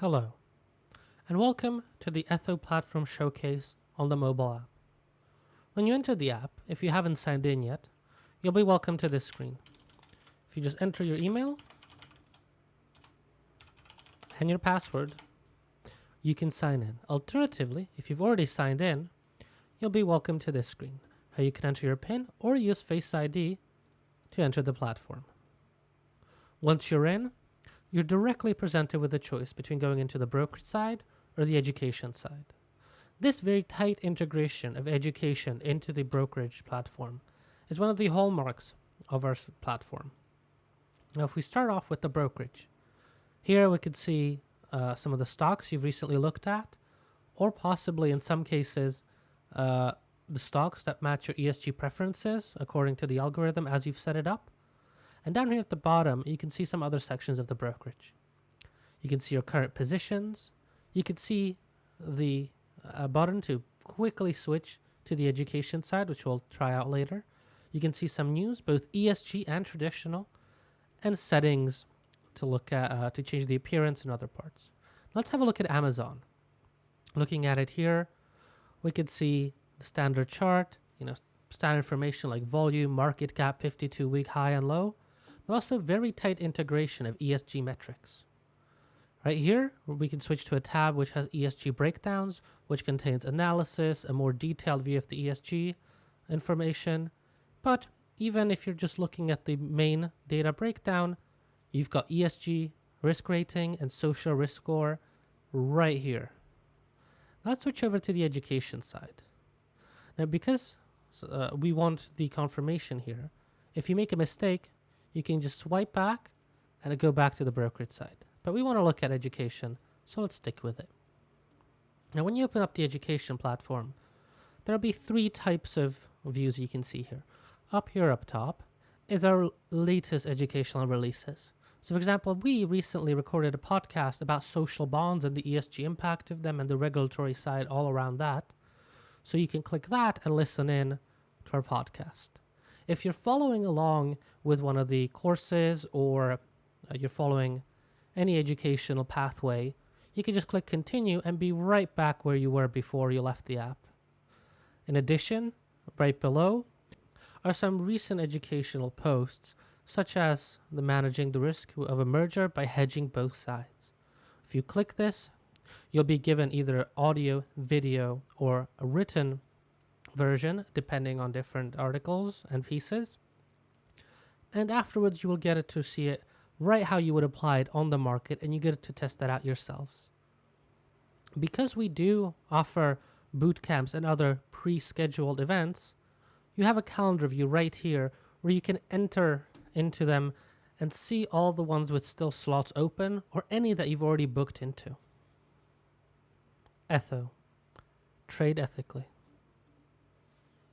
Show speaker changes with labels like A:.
A: Hello, and welcome to the Etho Platform Showcase on the mobile app. When you enter the app, if you haven't signed in yet, you'll be welcome to this screen. If you just enter your email and your password, you can sign in. Alternatively, if you've already signed in, you'll be welcome to this screen, how you can enter your PIN or use Face ID to enter the platform. Once you're in, you're directly presented with a choice between going into the brokerage side or the education side. This very tight integration of education into the brokerage platform is one of the hallmarks of our platform. Now, if we start off with the brokerage, here we could see some of the stocks you've recently looked at, or possibly in some cases, the stocks that match your ESG preferences according to the algorithm as you've set it up. And down here at the bottom, you can see some other sections of the brokerage. You can see your current positions. You can see the button to quickly switch to the education side, which we'll try out later. You can see some news, both ESG and traditional, and settings to look at to change the appearance and other parts. Let's have a look at Amazon. Looking at it here, we could see the standard chart, standard information like volume, market cap, 52-week high and low, but also very tight integration of ESG metrics. Right here, we can switch to a tab which has ESG breakdowns, which contains analysis, a more detailed view of the ESG information. But even if you're just looking at the main data breakdown, you've got ESG, risk rating, and social risk score right here. Let's switch over to the education side. Now, because we want the confirmation here, if you make a mistake, you can just swipe back and go back to the brokerage side. But we want to look at education, so let's stick with it. Now, when you open up the education platform, there'll be three types of views you can see here. Up here up top is our latest educational releases. So, for example, we recently recorded a podcast about social bonds and the ESG impact of them and the regulatory side all around that. So you can click that and listen in to our podcast. If you're following along with one of the courses or you're following any educational pathway, you can just click continue and be right back where you were before you left the app. In addition, right below are some recent educational posts, such as the managing the risk of a merger by hedging both sides. If you click this, you'll be given either audio, video, or a written version, depending on different articles and pieces. And afterwards, you will get it to see it right how you would apply it on the market, and you get to test that out yourselves. Because we do offer boot camps and other pre-scheduled events, you have a calendar view right here where you can enter into them and see all the ones with still slots open or any that you've already booked into. Etho. Trade ethically.